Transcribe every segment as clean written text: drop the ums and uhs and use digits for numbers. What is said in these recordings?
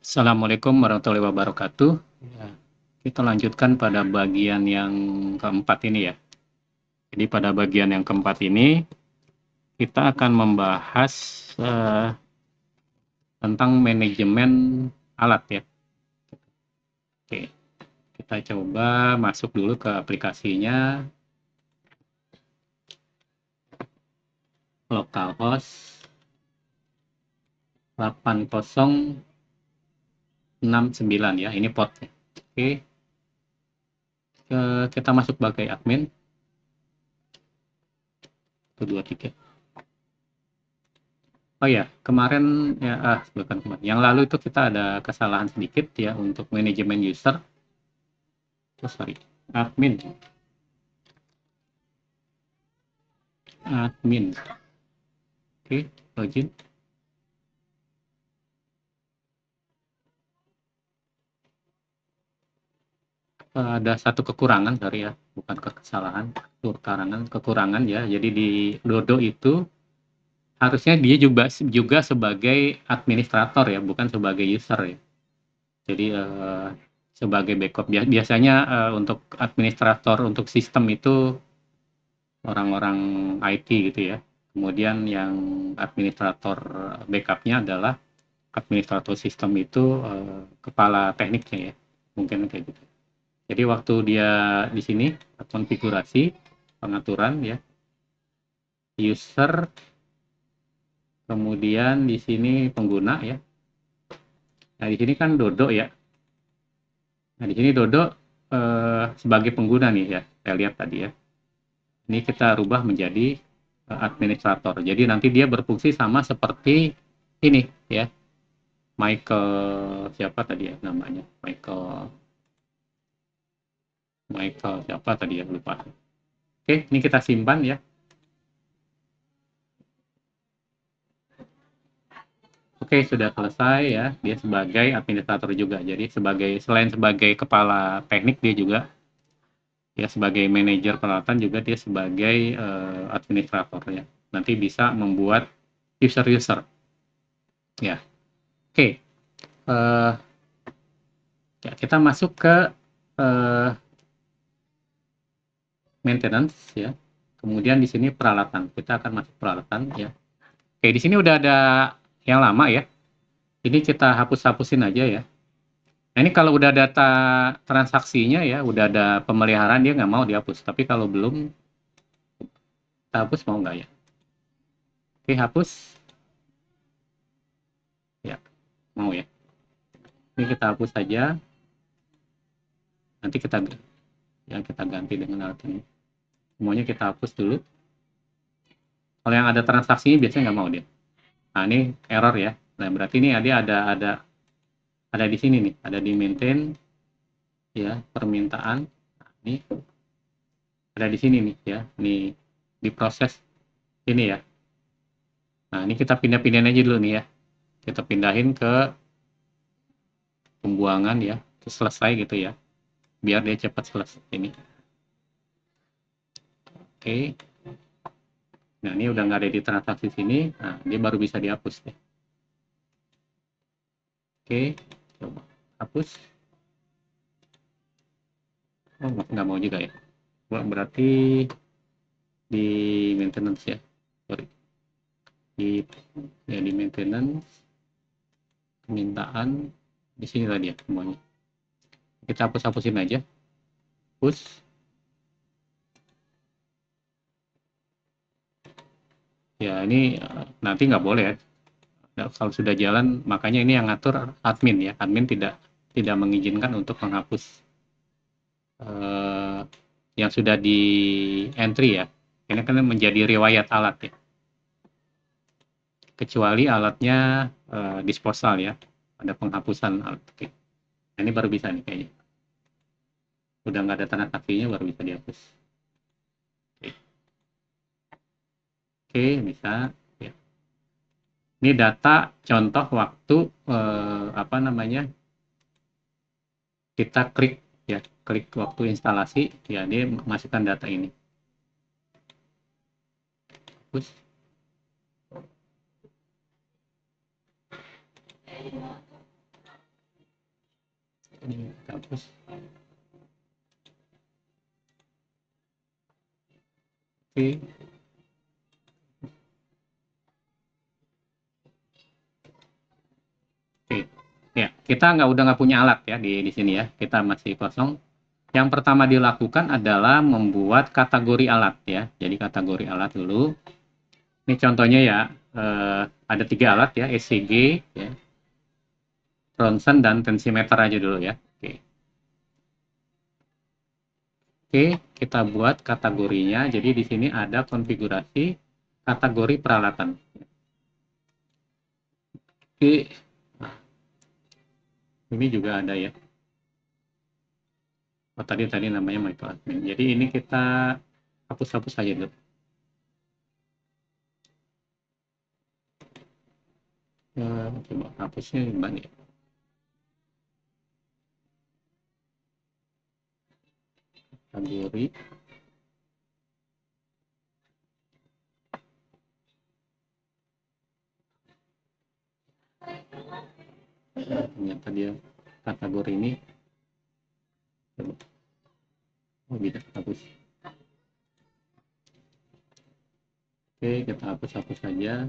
Assalamualaikum warahmatullahi wabarakatuh. Ya, kita lanjutkan pada bagian yang keempat ini ya. Jadi pada bagian yang keempat ini kita akan membahas eh, tentang manajemen alat ya. Oke, kita coba masuk dulu ke aplikasinya, localhost 8069 ya, ini portnya. Oke, kita masuk sebagai admin. 1, 2, 3. Oh ya, kemarin ya, bukan kemarin. Yang lalu itu kita ada kesalahan sedikit ya untuk manajemen user. Oh, sorry, admin. Admin. Oke, login. Ada satu kekurangan, sorry ya, bukan kesalahan, kekurangan ya. Jadi di Dodo itu harusnya dia juga sebagai administrator ya, bukan sebagai user ya. Jadi sebagai backup biasanya untuk administrator untuk sistem itu orang-orang IT gitu ya. Kemudian yang administrator backupnya adalah administrator sistem itu kepala tekniknya ya, mungkin kayak gitu. Jadi waktu dia di sini konfigurasi pengaturan ya, user, kemudian di sini pengguna ya. Nah di sini kan Dodo ya. Nah di sini Dodo sebagai pengguna nih ya, saya lihat tadi ya. Ini kita rubah menjadi administrator. Jadi nanti dia berfungsi sama seperti ini ya. Michael siapa tadi ya namanya? Michael Michael siapa tadi ya lupa. Oke, ini kita simpan ya. Oke, sudah selesai ya. Dia sebagai administrator juga. Jadi selain sebagai kepala teknik dia juga ya sebagai manajer peralatan juga dia sebagai administrator ya. Nanti bisa membuat user-user ya. Oke, ya, kita masuk ke uh, maintenance ya. Kemudian di sini peralatan. Kita akan masuk peralatan ya. Oke, di sini udah ada yang lama ya. Ini kita hapus-hapusin aja ya. Nah, ini kalau udah data transaksinya ya, udah ada pemeliharaan dia nggak mau dihapus. Tapi kalau belum, kita hapus mau nggak ya? Oke, hapus. Ya, mau ya. Ini kita hapus saja. Nanti kita ganti dengan alat ini. Semuanya kita hapus dulu. Kalau yang ada transaksinya biasanya nggak mau dia. Nah, ini error ya. Nah, berarti ini dia ada di sini nih, ada di maintain ya, permintaan. Nah, ini ada di sini nih ya. Ini diproses ini ya. Nah, ini kita pindah-pindahin aja dulu nih ya. Kita pindahin ke pembuangan ya, terus selesai gitu ya. Biar dia cepat selesai ini. Oke. Nah, ini udah nggak ada di transaksi sini. Nah, dia baru bisa dihapus deh. Oke, coba hapus. Oh, nggak mau juga ya. Berarti di maintenance ya. Sorry. Di ya di maintenance permintaan di sini tadi ya semuanya. Kita hapus-hapusin aja. Hapus. Ya ini nanti nggak boleh ya. Nah, kalau sudah jalan, makanya ini yang ngatur admin ya. Admin tidak mengizinkan untuk menghapus eh, yang sudah di entry ya. Ini kan menjadi riwayat alat ya. Kecuali alatnya disposal ya. Ada penghapusan alat. Oke. Nah, ini baru bisa nih kayaknya. Udah nggak ada tanda kakinya baru bisa dihapus. Oke, oke bisa. Ya. Ini data contoh waktu apa namanya kita klik ya, klik waktu instalasi ya dia masukkan data ini. Hapus. Ini kita hapus. Oke. Oke. Ya, kita udah nggak punya alat ya di sini ya. Kita masih kosong. Yang pertama dilakukan adalah membuat kategori alat ya. Jadi kategori alat dulu. Ini contohnya ya, ada 3 alat ya, ECG, ya, ronsen dan tensimeter aja dulu ya. Oke. Oke, kita buat kategorinya. Jadi di sini ada konfigurasi kategori peralatan. Oke. Nah, ini juga ada ya. Oh, tadi namanya microadmin. Jadi ini kita hapus-hapus saja dulu. Coba hapusnya gimana ya? Kategori. Ternyata dia kategori ini. Coba. Oh, bisa hapus. Oke, kita hapus-hapus saja.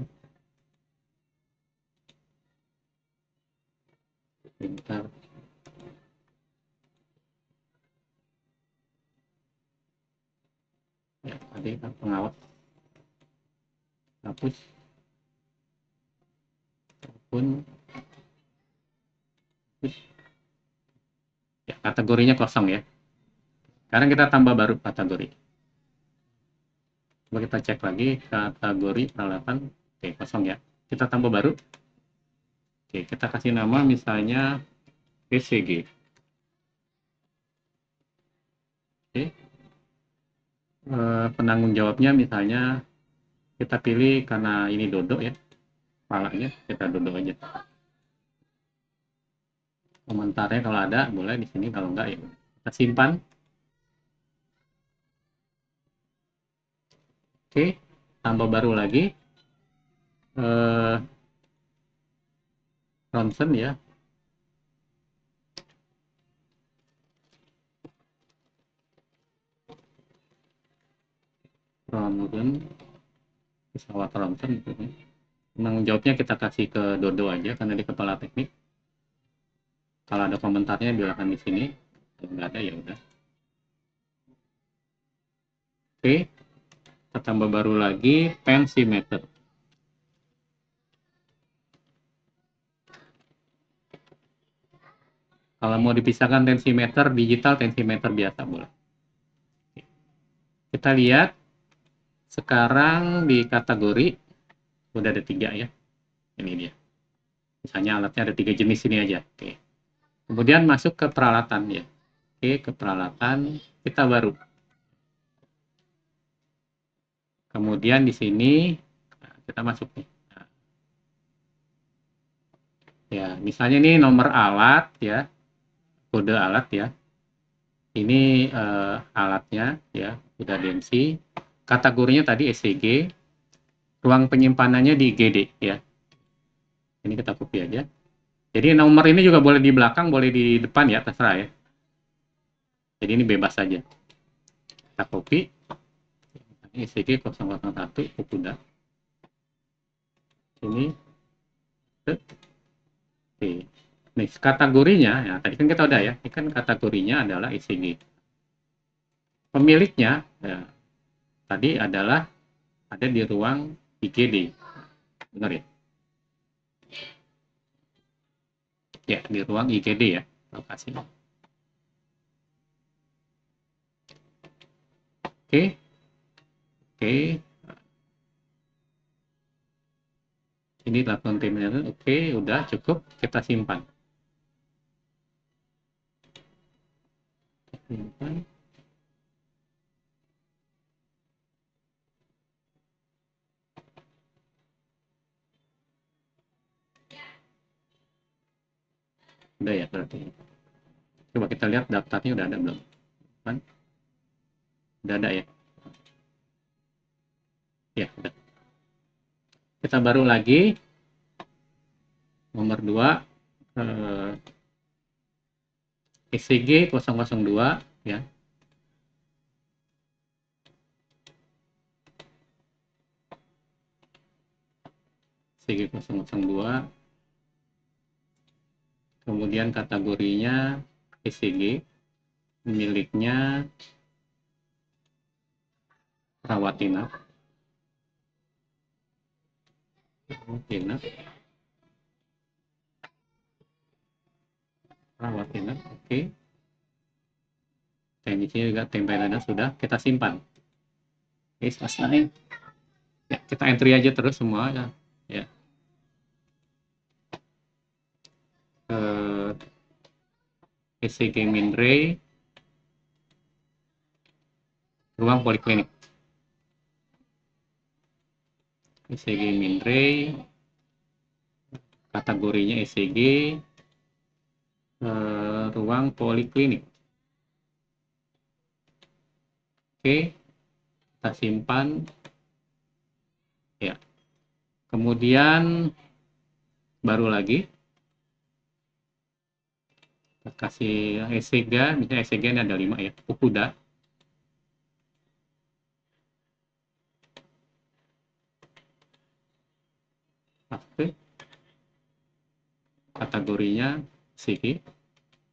Bentar. Ya, tadi kan pengawas. Hapus. Pun. Hapus. Ya, kategorinya kosong ya. Sekarang kita tambah baru kategori. Coba kita cek lagi kategori peralatan. Oke, kosong ya. Kita tambah baru. Oke, kita kasih nama misalnya ECG. Oke. Penanggung jawabnya misalnya kita pilih karena ini dodok ya. Kepalanya kita dodok aja. Komentarnya kalau ada boleh di sini, kalau enggak ya kita simpan. Oke, tambah baru lagi. Ronsen ya. Ronsen, pesawat ronsen itu. Penanggung jawabnya kita kasih ke Dodo aja karena di kepala teknik. Kalau ada komentarnya biarkan di sini. Kalau nggak ada ya udah. Oke, kita tambah baru lagi tensimeter. Kalau mau dipisahkan tensimeter digital, tensimeter biasa boleh. Kita lihat sekarang di kategori udah ada 3 ya. Ini dia. Misalnya alatnya ada 3 jenis ini aja. Oke. Kemudian masuk ke peralatan ya. Oke, ke peralatan kita baru. Kemudian di sini kita masuk nih. Ya, misalnya ini nomor alat ya, kode alat ya. Ini alatnya ya, udah DMC. Kategorinya tadi ECG. Ruang penyimpanannya di GD ya. Ini kita copy aja. Jadi nomor ini juga boleh di belakang, boleh di depan ya, terserah ya. Jadi ini bebas saja. Kita copy. ECG 001, udah. Ini. Oke. Nih, kategorinya, ya tadi kan kita udah ya, ini kan kategorinya adalah ECG. Pemiliknya, ya, tadi adalah ada di ruang IGD. Benar ya? Ya, di ruang IGD ya, lokasinya. Oke. Oke. Ini adalah kontainer. Oke, udah cukup. Kita simpan. Simpan. Udah ya berarti. Coba kita lihat daftarnya udah ada belum? Kan? Udah ada ya? Ya, udah. Kita baru lagi. Nomor 2. ECG 002 ya. ECG 002. Kemudian kategorinya ECG, miliknya rawat inap. Rawat inap, oke. Teknisnya juga tempelannya sudah kita simpan. Oke, selesai. Ya, kita entry aja terus semua ya. Ya. ECG Mindray, ruang poliklinik. ECG Mindray, kategorinya ECG, ruang poliklinik. Oke, kita simpan. Ya. Kemudian baru lagi kita kasih ECG, misalnya ECG ini ada 5 ya. Udah. Oke. Kategorinya ECG.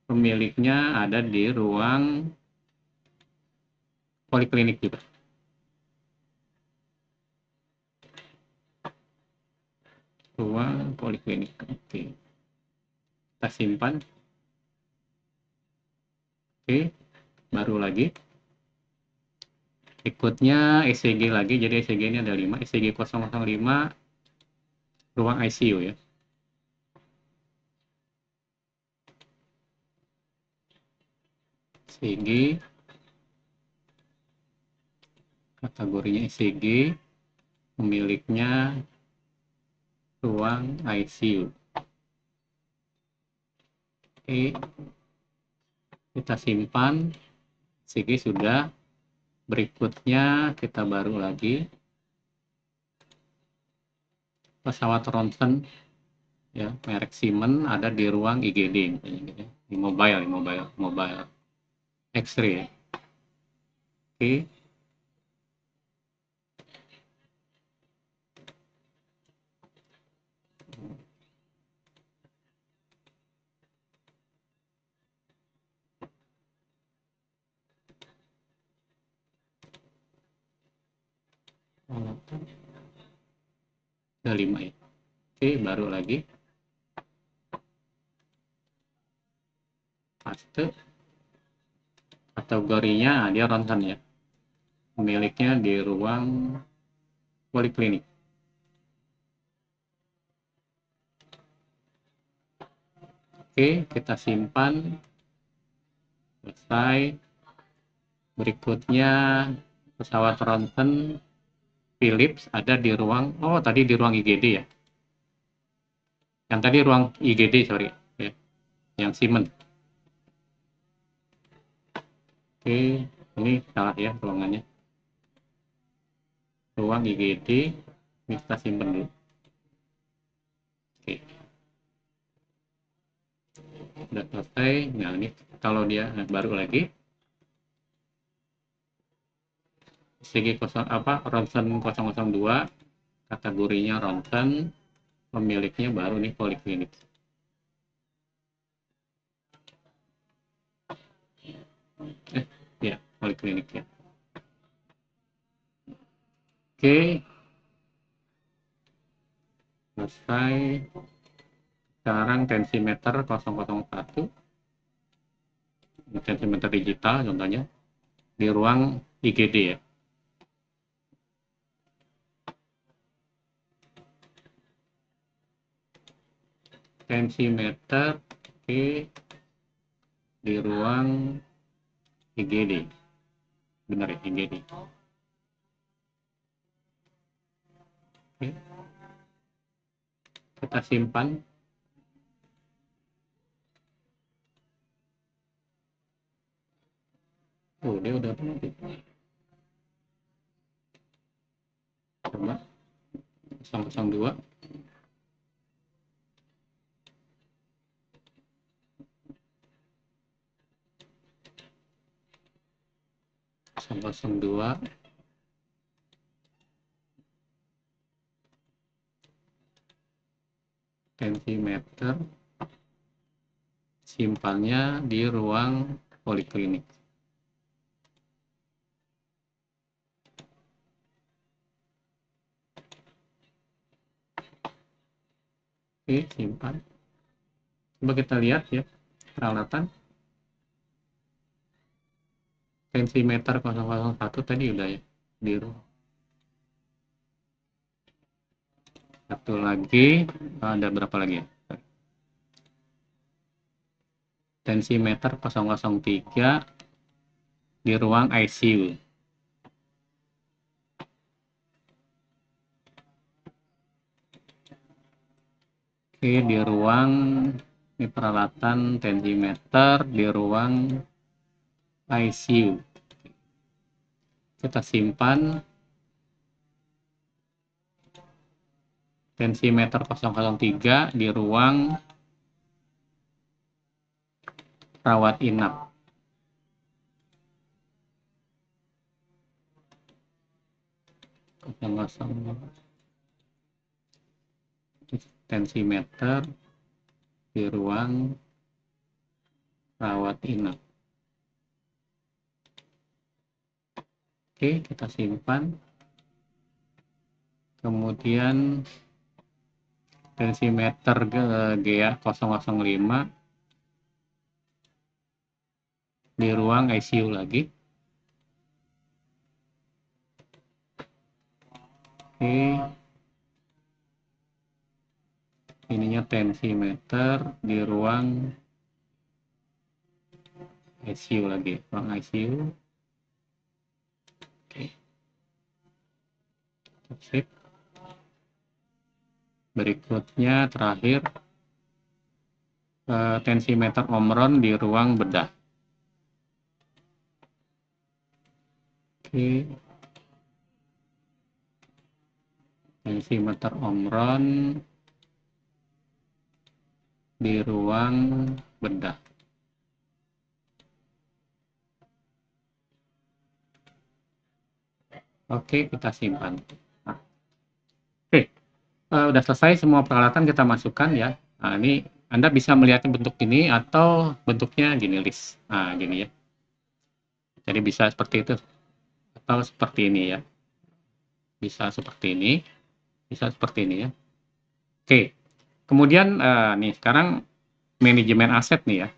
Pemiliknya ada di ruang poliklinik juga. Ruang poliklinik. Oke. Kita simpan. Oke. Baru lagi. Ikutnya ECG lagi. Jadi ECG ini ada 5. ECG 005 ruang ICU ya. ECG. Kategorinya ECG. Pemiliknya ruang ICU. Oke. Kita simpan. ECG sudah. Berikutnya kita baru lagi pesawat ronsen ya, merek Siemens ada di ruang IGD misalnya, di mobile X-ray. Oke. Ada 5 ya. Oke, baru lagi paste. Kategorinya dia ronsen ya. Pemiliknya di ruang poliklinik. Oke, kita simpan. Selesai. Berikutnya pesawat ronsen Philips ada di ruang, tadi di ruang IGD ya. Yang tadi ruang IGD, sorry. Ya. Yang Siemens. Oke, ini salah ya ruangannya. Ruang IGD, ini kita simpan dulu. Oke. Sudah selesai. Nah, ini kalau dia baru lagi. ECG ronsen 002, kategorinya ronsen, pemiliknya baru nih poliklinik. Ya, poliklinik ya. Oke. Selesai. Sekarang tensimeter 001. Tensimeter digital contohnya di ruang IGD ya. Tensimeter di ruang IGD. Benar ya, IGD. Oke. Kita simpan. Dia udah berhenti. Coba 002. 002 tensimeter, simpannya di ruang poliklinik. Oke, simpan. Coba kita lihat ya, peralatan. Tensimeter 001 tadi udah ya, biru. Satu lagi, ada berapa lagi ya? Tensimeter 003 di ruang ICU. Oke, di ruang, ini peralatan tensimeter di ruang ICU. Kita simpan tensimeter 003 di ruang rawat inap. Tensimeter di ruang rawat inap. Oke, kita simpan. Kemudian tensimeter GA 005 di ruang ICU lagi. Oke, ininya tensimeter di ruang ICU lagi, ruang ICU. Oke, sip. Berikutnya terakhir tensimeter omron di ruang bedah. Oke, tensimeter omron di ruang bedah. Oke, kita simpan. Nah, oke, udah selesai semua peralatan kita masukkan ya. Nah, ini Anda bisa melihatnya bentuk ini atau bentuknya gini list. Nah, gini ya. Jadi bisa seperti itu atau seperti ini ya. Bisa seperti ini, bisa seperti ini ya. Oke, kemudian nih sekarang manajemen aset nih ya.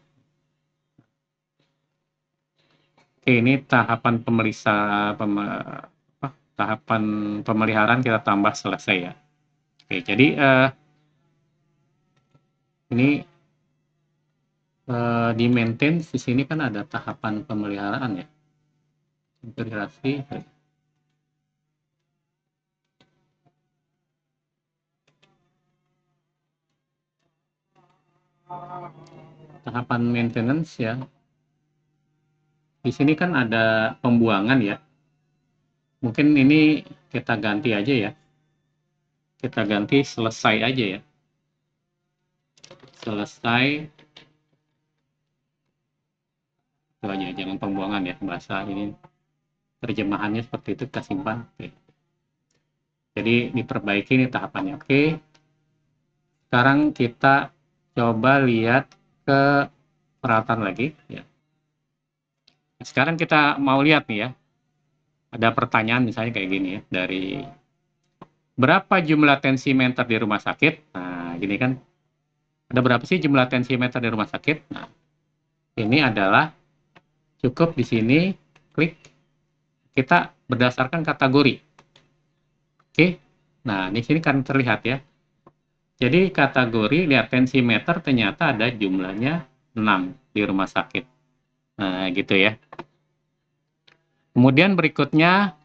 Oke, ini tahapan tahapan pemeliharaan kita tambah selesai ya. Oke, jadi ini di maintenance di sini kan ada tahapan pemeliharaan ya. Integrasi. Tahapan maintenance ya. Di sini kan ada pembuangan ya. Mungkin ini kita ganti aja ya. Kita ganti selesai aja ya. Selesai. Itu aja, jangan pembuangan ya. Bahasa ini terjemahannya seperti itu, kita simpan. Oke. Jadi diperbaiki nih tahapannya. Oke. Sekarang kita coba lihat ke peralatan lagi ya. Sekarang kita mau lihat nih ya. Ada pertanyaan misalnya kayak gini ya, dari berapa jumlah tensimeter di rumah sakit? Nah, gini kan. Ada berapa sih jumlah tensimeter di rumah sakit? Nah, ini adalah cukup di sini klik kita berdasarkan kategori. Oke. Nah, di sini kan terlihat ya. Jadi kategori lihat tensimeter ternyata ada jumlahnya 6 di rumah sakit. Nah, gitu ya. Kemudian berikutnya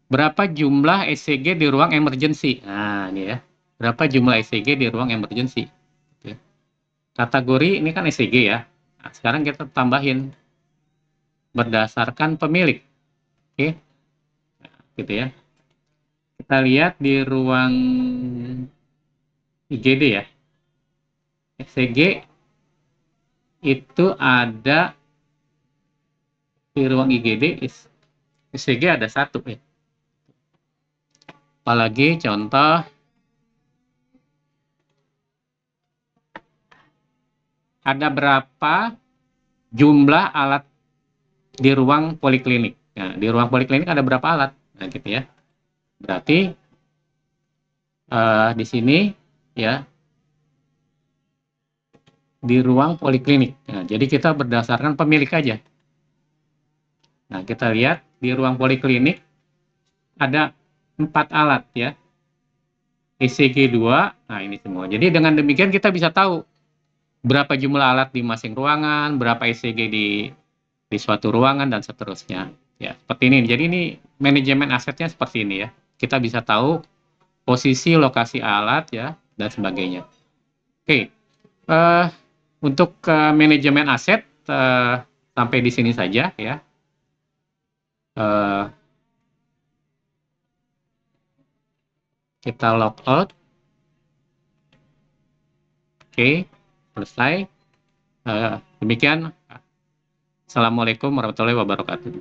berapa jumlah ECG di ruang emergency? Nah, ini ya. Berapa jumlah ECG di ruang emergency? Oke. Kategori ini kan ECG ya. Nah, sekarang kita tambahin berdasarkan pemilik. Oke. Nah, gitu ya. Kita lihat di ruang IGD ya. ECG itu ada Di ruang IGD ECG ada satu ya. Apalagi contoh ada berapa jumlah alat di ruang poliklinik. Nah, di ruang poliklinik ada berapa alat? Nah, gitu ya. Berarti di sini ya di ruang poliklinik. Nah, jadi kita berdasarkan pemilik aja. Nah, kita lihat di ruang poliklinik ada 4 alat ya. ECG 2, nah ini semua. Jadi dengan demikian kita bisa tahu berapa jumlah alat di masing ruangan, berapa ECG di suatu ruangan dan seterusnya. Ya, seperti ini. Jadi ini manajemen asetnya seperti ini ya. Kita bisa tahu posisi lokasi alat ya dan sebagainya. Oke. eh, untuk manajemen aset sampai di sini saja ya. Eh, kita log out. Oke, selesai. Demikian. Assalamualaikum warahmatullahi wabarakatuh.